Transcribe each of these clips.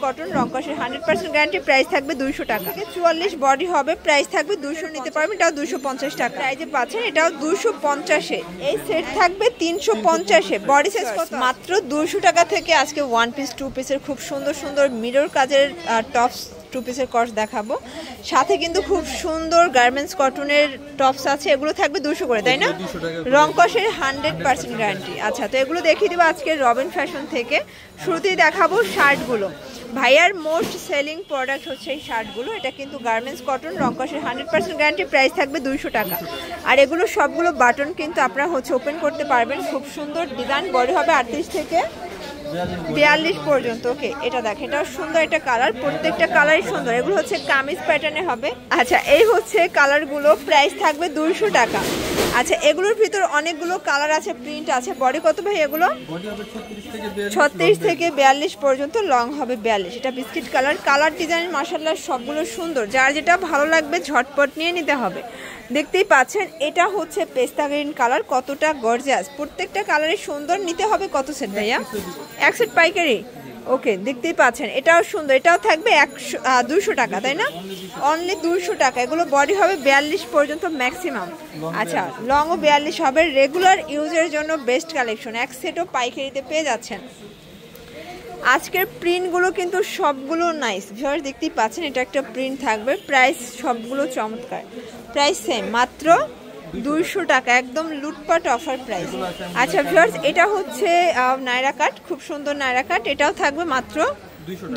Cotton, রংকশের 100% guarantee, price থাকবে 200 টাকা। 44 body হবে, প্রাইস থাকবে 200, নিতে পারবেন, এটাও 250 টাকা। প্রাইজে পাচ্ছেন এটাও 250-এ। এই সেট থাকবে 350-এ। বডি সাইজ কত? মাত্র 200 টাকা থেকে আজকে ওয়ান পিস টু পিসের খুব সুন্দর সুন্দর মিরর কাজের টপস টু পিসের কটস দেখাবো। সাথে কিন্তু খুব সুন্দর গার্মেন্টস কটনের টপস আছে, এগুলো থাকবে 200 করে, তাই না? রংকশের 100% গ্যারান্টি। আচ্ছা, তো এগুলো দেখিয়ে দেবো আজকে রবিন ফ্যাশন থেকে। শুরুতেই দেখাবো শার্টগুলো। ভাইয়ার মোস্ট সেলিং প্রোডাক্ট হচ্ছে এই শার্টগুলো। এটা কিন্তু গার্মেন্টস কটন, রংকশের 100% গ্যারান্টি, প্রাইস থাকবে 200 টাকা। আর এগুলো সবগুলো বাটন কিন্তু আপনারা হচ্ছে ওপেন করতে পারবেন। খুব সুন্দর ডিজাইন, বডি হবে 38 থেকে 42 পর্যন্ত। ওকে, এটা দেখেন, এটাও সুন্দর একটা কালার, প্রত্যেকটা কালারই সুন্দর। এগুলো হচ্ছে কামিজ প্যাটার্নে হবে। আচ্ছা, এই হচ্ছে কালারগুলো, প্রাইস থাকবে 200 টাকা। আচ্ছা, এগুলোর ভিতর অনেকগুলো কালার আছে, প্রিন্ট আছে। বডি কত ভাই এগুলো? 36 থেকে 42 পর্যন্ত, লং হবে 42। এটা বিস্কিট কালার, কালার ডিজাইন মাশাআল্লাহ সবগুলো সুন্দর। যার যেটা ভালো লাগবে ঝটপট নিয়ে নিতে হবে। দেখতেই পাচ্ছেন এটা হচ্ছে পেস্তা গ্রিন কালার, কতটা গর্জিয়াস, প্রত্যেকটা কালারই সুন্দর। নিতে হবে কত সেট ভাইয়া? 1 সেট পাইকারি। ওকে, দেখতেই পাচ্ছেন এটাও সুন্দর, এটাও থাকবে 200 টাকা, তাই না? অনলি 200 টাকা। এগুলো বডি হবে 42 পর্যন্ত ম্যাক্সিমাম। আচ্ছা, লংও 42 হবে। রেগুলার ইউজের জন্য বেস্ট কালেকশন, এক সেটও পাইকারিতে পেয়ে যাচ্ছেন। আজকের প্রিন্টগুলো কিন্তু সবগুলো নাইস। ভিউয়ার্স দেখতেই পাচ্ছেন, এটা একটা প্রিন্ট থাকবে। প্রাইস সবগুলো চমৎকার, প্রাইস সেম, মাত্র 200 টাকা, একদম লুটপাট অফার প্রাইস। আচ্ছা ভিউয়ার্স, এটা হচ্ছে নায়রা কাট, খুব সুন্দর নায়রা কাট, এটাও থাকবে মাত্র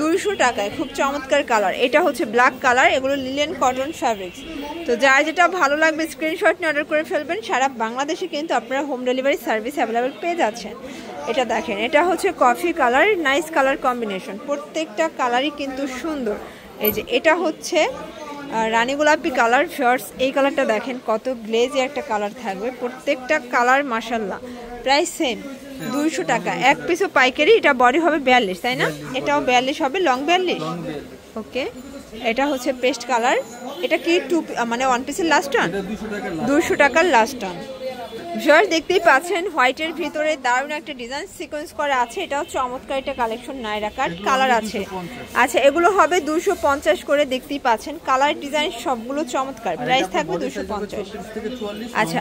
200 টাকায়। খুব চমৎকার কালার, এটা হচ্ছে ব্ল্যাক কালার। এগুলো লিলেন কটন ফ্যাব্রিক্স। তো যার যেটা ভালো লাগবে স্ক্রিনশট নিয়ে অর্ডার করে ফেলবেন। সারা বাংলাদেশে কিন্তু আপনারা হোম ডেলিভারি সার্ভিস অ্যাভেলেবেল পেয়ে যাচ্ছেন। এটা দেখেন, এটা হচ্ছে coffee colour, nice colour combination, প্রত্যেকটা কালারই কিন্তু সুন্দর। এই যে এটা হচ্ছে রানী গোলাপি কালার। শর্টস, এই কালারটা দেখেন কত গ্লেজি একটা কালার থাকবে, প্রত্যেকটা কালার মাশাআল্লাহ। প্রাইস সেম 200 টাকা, এক পিসও পাইকারি। এটা বডি হবে 42, তাই না? এটাও 42 হবে, লং 42। ওকে, এটা হচ্ছে পেস্ট কালার। এটা কি মানে ওয়ান পিসের লাস্ট অন? 200 টাকার লাস্ট অন। ভিউয়ার্স দেখতেই পাচ্ছেন, হোয়াইটের ভিতরে দারুণ একটা ডিজাইন সিকোয়েন্স করা আছে। এটাও চমৎকার একটা কালেকশন, নায়রা কাট কালার আছে। আচ্ছা, এগুলো হবে 250 করে। দেখতেই পাচ্ছেন কালার ডিজাইন সবগুলো চমৎকার, প্রাইস থাকবে 250। আচ্ছা,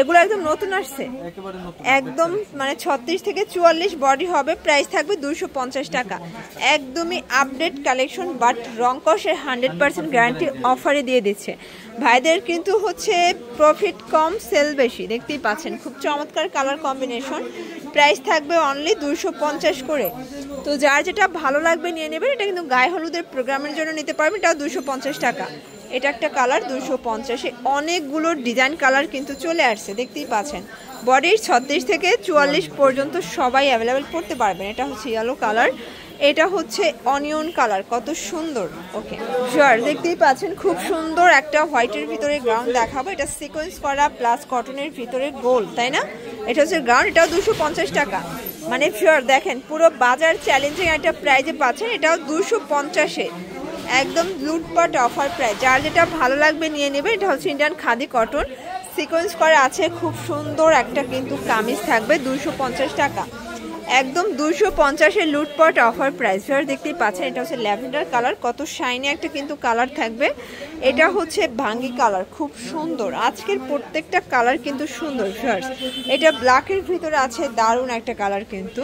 এগুলো একদম নতুন আসছে, একদম মানে 36 থেকে 44 বডি হবে, প্রাইস থাকবে 250 টাকা। একদমই আপডেট কালেকশন, বাট রংকশের 100% গ্যারান্টি অফারে দিয়ে দিচ্ছে ভাইদের। কিন্তু হচ্ছে প্রফিট কম, সেল বেশি। দেখতেই পাচ্ছেন খুব চমৎকার কালার কম্বিনেশন, প্রাইস থাকবে অনলি 250 করে। তো যার যেটা ভালো লাগবে নিয়ে নেবেন। এটা কিন্তু গায়ে হলুদের প্রোগ্রামের জন্য নিতে পারবেন, এটাও 250 টাকা। এটা একটা কালার 250-এ। অনেকগুলো ডিজাইন কালার কিন্তু চলে আসছে, দেখতেই পাচ্ছেন। বডির 36 থেকে 44 পর্যন্ত সবাই অ্যাভেলেবেল করতে পারবেন। এটা হচ্ছে ইয়েলো কালার, এটা হচ্ছে অনিয়ন কালার, কত সুন্দর। ওকে শিওর, দেখতেই পাচ্ছেন খুব সুন্দর একটা হোয়াইটের ভিতরে গ্রাউন্ড দেখাবো। এটা সিকোয়েন্স করা প্লাস কটনের ভিতরে গোল, তাই না? এটা হচ্ছে গ্রাউন্ড, এটাও 250 টাকা। মানে শিওর দেখেন, পুরো বাজার চ্যালেঞ্জিং একটা প্রাইজে পাচ্ছেন। এটাও 250-এ, একদম লুটপাট অফার প্রাইস। যার যেটা ভালো লাগবে নিয়ে নেবে। এটা হচ্ছে ইন্ডিয়ান খাদি কটন, সিকোয়েন্স করা আছে, খুব সুন্দর একটা কিন্তু কামিজ থাকবে, 250 টাকা, একদম 250-এর লুটপাট অফার প্রাইস। ভিউয়ার্স দেখতেই পাচ্ছেন, এটা হচ্ছে ল্যাভেন্ডার কালার, কত শাইনি একটা কিন্তু কালার থাকবে। এটা হচ্ছে ভাঙ্গি কালার, খুব সুন্দর। আজকের প্রত্যেকটা কালার কিন্তু সুন্দর ভিউয়ার্স। এটা ব্ল্যাকের ভিতরে আছে, দারুণ একটা কালার কিন্তু।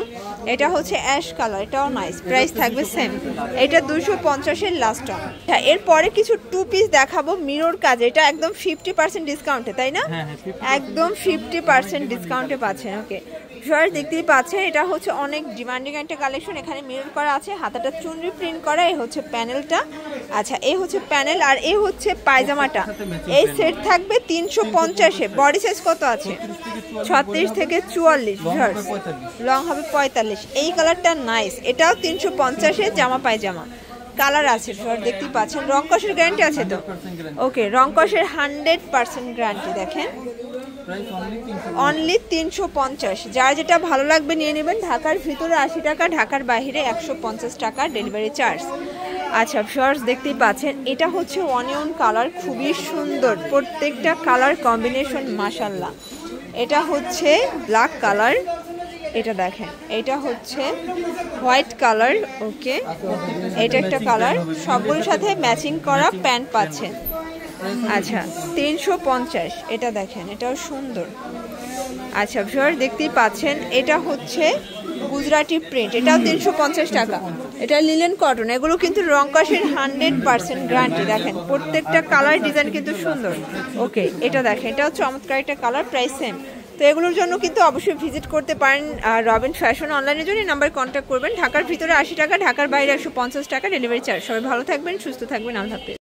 এটা হচ্ছে অ্যাশ কালার, এটাও নাইস, প্রাইস থাকবে সেম। এটা 250-এর লাস্ট অন। হ্যাঁ, এরপরে কিছু টু পিস দেখাবো মিরর কাজ। এটা একদম 50% ডিসকাউন্টে, তাই না? একদম 50% ডিসকাউন্টে পাচ্ছেন। ওকে ভিউয়ার্স দেখতেই পাচ্ছেন, এটা হচ্ছে অনেক ডিমান্ডিং একটা কালেকশন। এখানে মিরর করা আছে, হাতাটা চুনরি প্রিন্ট করা। এই হচ্ছে প্যানেলটা। আচ্ছা, এই হচ্ছে প্যানেল, আর এই হচ্ছে পায়জামাটা। এই সেট থাকবে 350-এ। বডি সাইজ কত আছে? 36 থেকে 44। ভিউয়ার্স লং হবে 45। এই কালারটা নাইস, এটাও 350-এ, জামা পায়জামা কালার আছে। ভিউয়ার্স দেখতেই পাচ্ছেন, রংকশের গ্যারান্টি আছে তো? ওকে, রংকশের 100% গ্যারান্টি। দেখেন অনলি 350। যার যেটা ভালো লাগবে নিয়ে নেবেন। ঢাকার ভিতরে 80 টাকা, ঢাকার বাইরে 150 টাকা ডেলিভারি চার্জ। আচ্ছা ভিউয়ার্স দেখতেই পাচ্ছেন, এটা হচ্ছে অনিয়ন কালার, খুবই সুন্দর, প্রত্যেকটা কালার কম্বিনেশন মাশাআল্লাহ। এটা হচ্ছে ব্ল্যাক কালার, এটা দেখেন, এটা হচ্ছে হোয়াইট কালার। ওকে, এটা একটা কালার, সবগুলোর সাথে ম্যাচিং করা প্যান্ট পাচ্ছেন। আচ্ছা 350। এটা দেখেন, এটাও সুন্দর। আচ্ছা ভিউয়ার দেখতেই পাচ্ছেন, এটা হচ্ছে গুজরাটি প্রিন্ট, এটাও 350 টাকা। এটা লিলেন কটন, এগুলো কিন্তু রং কষের 100% গ্যারান্টি। দেখেন প্রত্যেকটা কালার ডিজাইন কিন্তু সুন্দর। ওকে, এটা দেখেন, এটাও চমৎকার একটা কালার, প্রাইস সেম। তো এগুলোর জন্য কিন্তু অবশ্যই ভিজিট করতে পারেন রবিন ফ্যাশন। অনলাইনের জন্য নাম্বার কন্ট্যাক্ট করবেন। ঢাকার ভিতরে 80 টাকা, ঢাকার বাইরে 150 টাকা ডেলিভারি চার্জ। সবাই ভালো থাকবেন, সুস্থ থাকবেন, আল্লাহ হাফেজ।